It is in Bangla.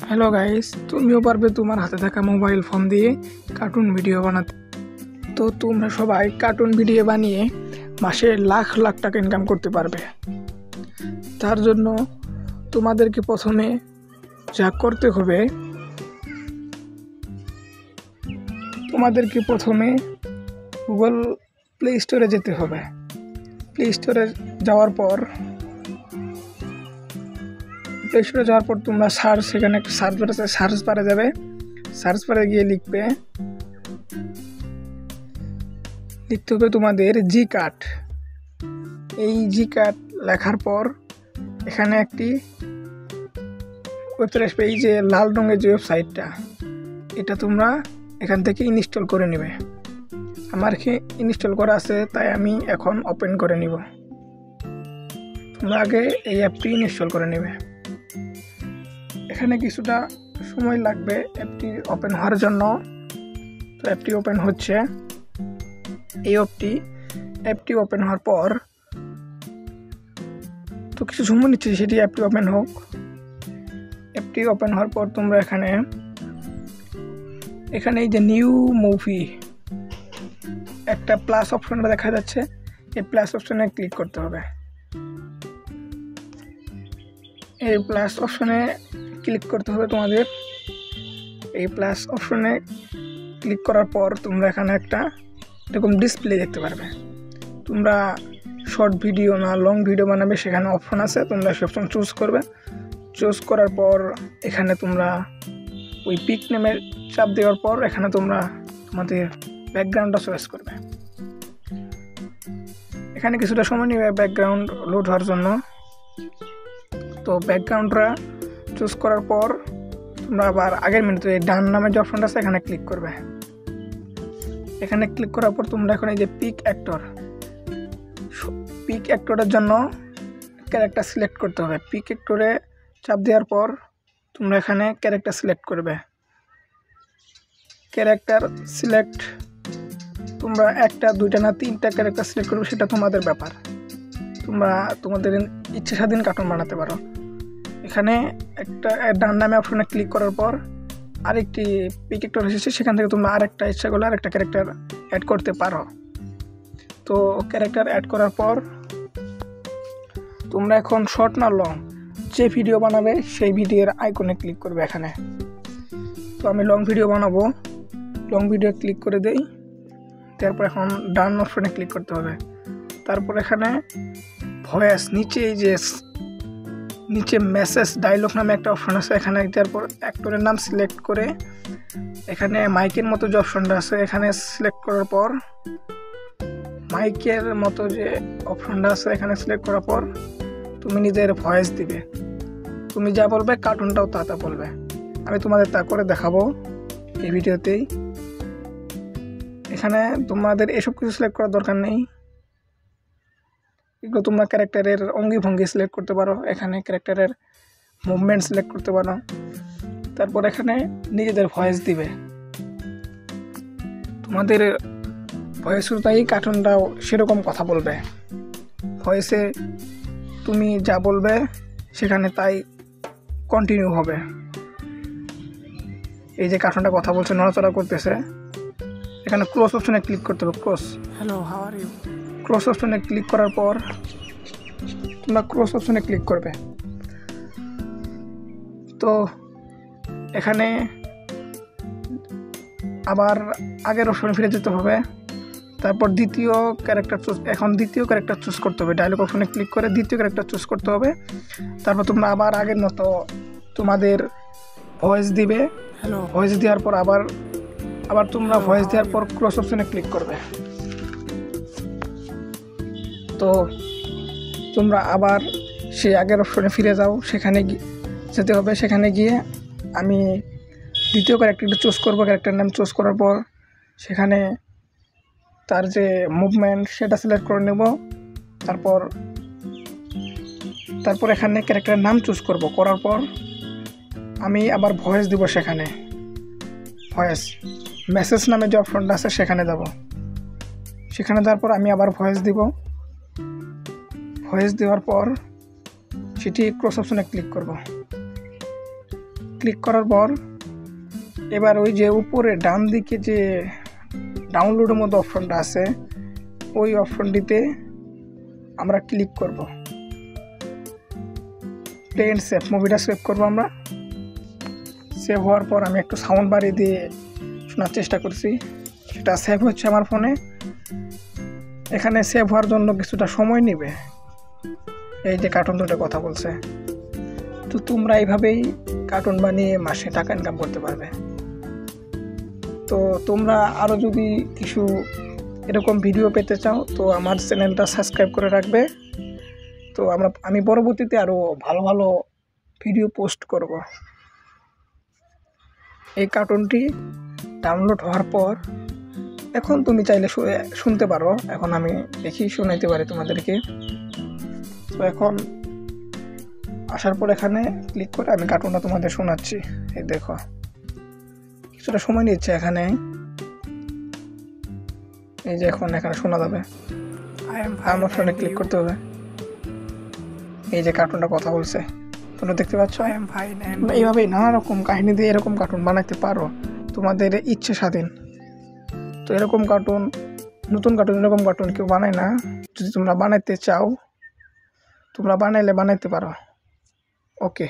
হ্যালো গাইস, তুমিও পারবে তোমার হাতে থাকা মোবাইল ফোন দিয়ে কার্টুন ভিডিও বানাতে। তো তোমরা সবাই কার্টুন ভিডিও বানিয়ে মাসে লাখ লাখ টাকা ইনকাম করতে পারবে। তার জন্য তোমাদেরকে প্রথমে যা করতে হবে, গুগল প্লে স্টোরে যেতে হবে। প্লে স্টোরে যাওয়ার পর তোমরা সেখানে একটা সার্চ বার আছে, সার্চ বারে যাবে। সার্চ বারে গিয়ে লিখতে হবে তোমাদের জি কার্ট। এই জি কার্ট লেখার পর এখানে একটি ওয়েবসাইট আসবে, এই যে লাল রঙের যে ওয়েবসাইটটা, এটা তোমরা এখান থেকে ইনস্টল করে নেবে। আমার ইনস্টল করা আছে, তাই আমি এখন ওপেন করে নিব। তোমরা আগে এই অ্যাপটি ইনস্টল করে নেবে। এখানে কিছুটা সময় লাগবে অ্যাপটি ওপেন হওয়ার জন্য। তো অ্যাপটি ওপেন হচ্ছে। এই অ্যাপটি ওপেন হওয়ার পর তো কিছু সময় নিচ্ছে সেটি অ্যাপটি ওপেন হোক। অ্যাপটি ওপেন হওয়ার পর তোমরা এখানে এই যে নিউ মুভি একটা প্লাস অপশনটা দেখা যাচ্ছে, এই প্লাস অপশনে ক্লিক করতে হবে। এই প্লাস অপশনে ক্লিক করতে হবে তোমাদের। এই প্লাস অপশনে ক্লিক করার পর তোমরা এখানে একটা এরকম ডিসপ্লে দেখতে পারবে। তোমরা শর্ট ভিডিও না লং ভিডিও বানাবে, সেখানে অপশন আছে, তোমরা সেই অপশন চুজ করবে। চুজ করার পর এখানে তোমরা ওই পিক নেমের চাপ দেওয়ার পর এখানে তোমরা তোমাদের ব্যাকগ্রাউন্ডটা চয়েস করবে। এখানে কিছুটা সময় নেবে ব্যাকগ্রাউন্ড লোড হওয়ার জন্য। তো ব্যাকগ্রাউন্ডটা চুজ করার পর তোমরা আবার আগের মিনিটে ডান নামে যে অপশনটা আছে এখানে ক্লিক করবে। এখানে ক্লিক করার পর তোমরা এখন এই যে পিক অ্যাক্টরের জন্য ক্যারেক্টার সিলেক্ট করতে হবে। পিক অ্যাক্টরে চাপ দেওয়ার পর তোমরা এখানে ক্যারেক্টার সিলেক্ট করবে। ক্যারেক্টার সিলেক্ট তোমরা একটা, দুইটা না তিনটা ক্যারেক্টার সিলেক্ট করবে, সেটা তোমাদের ব্যাপার। তোমরা তোমাদের ইচ্ছে স্বাধীন কার্টুন বানাতে পারো। এখানে একটা ডান নামে অপশনে ক্লিক করার পর আরেকটি পিক অ্যাক্টর এসেছে, সেখান থেকে তোমরা আরেকটা ইচ্ছা করলে আরেকটা ক্যারেক্টার অ্যাড করতে পারো। তো ক্যারেক্টার অ্যাড করার পর তোমরা এখন শর্ট না লং যে ভিডিও বানাবে সেই ভিডিওর আইকনে ক্লিক করবে এখানে। তো আমি লং ভিডিও বানাবো, লং ভিডিও ক্লিক করে দেই। তারপর এখন ডান অপশনে ক্লিক করতে হবে। তারপর এখানে ভয়েস নিচে মেসেজ ডায়লগ নামে একটা অপশন আছে, এখানে তারপর অ্যাক্টরের নাম সিলেক্ট করে এখানে মাইকের মতো যে অপশনটা আছে এখানে সিলেক্ট করার পর মাইকের মতো যে অপশনটা আছে এখানে সিলেক্ট করার পর তুমি নিজের ভয়েস দিবে। তুমি যা বলবে কার্টুনটাও তা বলবে। আমি তোমাদের তা করে দেখাবো এই ভিডিওতেই। এখানে তোমাদের এসব কিছু সিলেক্ট করার দরকার নেই। এগুলো তোমরা ক্যারেক্টারের অঙ্গি ভঙ্গি সিলেক্ট করতে পারো, এখানে ক্যারেক্টারের মুভমেন্ট সিলেক্ট করতে পারো। তারপর এখানে নিজেদের ভয়েস দিবে। তোমাদের ভয়েস অনুযায়ী কার্টুনটাও সেরকম কথা বলবে। ভয়েসে তুমি যা বলবে সেখানে তাই কন্টিনিউ হবে। এই যে কার্টুনটা কথা বলছে, নড়াচড়া করতেছে, এখানে ক্লোজ অপশনে ক্লিক করতে হবে। ক্লোজ অপশনে ক্লিক করার পর তোমরা ক্লোজ অপশনে ক্লিক করবে। তো এখানে আবার আগের অপশনে ফিরে যেতে হবে। তারপর দ্বিতীয় ক্যারেক্টার চুজ করতে হবে। ডায়লগ অপশনে ক্লিক করে দ্বিতীয় ক্যারেক্টার চুজ করতে হবে। তারপর তোমরা আবার আগের মতো তোমাদের ভয়েস দিবে। ভয়েস দেওয়ার পর আবার তোমরা ভয়েস দেওয়ার পর ক্লোজ অপশনে ক্লিক করবে। তো তোমরা আবার সেই আগের অপশনে ফিরে যাও, সেখানে যেতে হবে। সেখানে গিয়ে আমি দ্বিতীয় ক্যারেক্টারটা চুজ করবো। ক্যারেক্টার নাম চুজ করার পর সেখানে তার যে মুভমেন্ট সেটা সিলেক্ট করে নেব। তারপর এখানে ক্যারেক্টারের নাম চুজ করার পর আমি আবার ভয়েস দিব। সেখানে ভয়েস মেসেজ নামে যে অপশনটা আছে সেখানে যাব। সেখানে দেওয়ার পর আমি আবার ভয়েস দিব। ভয়েস দেওয়ার পর সেটি ক্লোজ অপশনে ক্লিক করব। ক্লিক করার পর এবার ওই যে উপরে ডান দিকে যে ডাউনলোডের মতো অপশনটা আছে ওই অপশনটিতে আমরা ক্লিক করব। প্লে এন্ড সেভ, মুভিটা সেভ করবো আমরা। সেভ হওয়ার পর আমি একটু সাউন্ড বাড়িয়ে দিয়ে শোনার চেষ্টা করছি, সেটা সেভ হচ্ছে আমার ফোনে। এখানে সেভ হওয়ার জন্য কিছুটা সময় নেবে। এই যে কার্টুন দুটো কথা বলছে, তো তোমরা এইভাবেই কার্টুন বানিয়ে মাসে টাকা ইনকাম করতে পারবে। তো তোমরা আরও যদি কিছু এরকম ভিডিও পেতে চাও তো আমার চ্যানেলটা সাবস্ক্রাইব করে রাখবে। তো আমি পরবর্তীতে আরও ভালো ভালো ভিডিও পোস্ট করব। এই কার্টুনটি ডাউনলোড হওয়ার পর এখন তুমি চাইলে শুনতে পারো। এখন আমি দেখি শোনাইতে পারি তোমাদেরকে। তো এখন আসার পর এখানে ক্লিক করে আমি কার্টুনটা তোমাদের শোনাচ্ছি। এই দেখো, কিছুটা সময় নিচ্ছে এখানে। এই যে এখন এখানে শোনা যাবে, আমার ফোনে ক্লিক করতে হবে। এই যে কার্টুনটা কথা বলছে, তোমরা দেখতে পাচ্ছ। এইভাবেই নানা রকম কাহিনী দিয়ে এরকম কার্টুন বানাইতে পারো, তোমাদের ইচ্ছে স্বাধীন। তো এরকম কার্টুন, নতুন কার্টুন, এরকম কার্টুন কেউ বানায় না। যদি তোমরা বানাইতে চাও, তোমরা বানাইতে পারো। ওকে।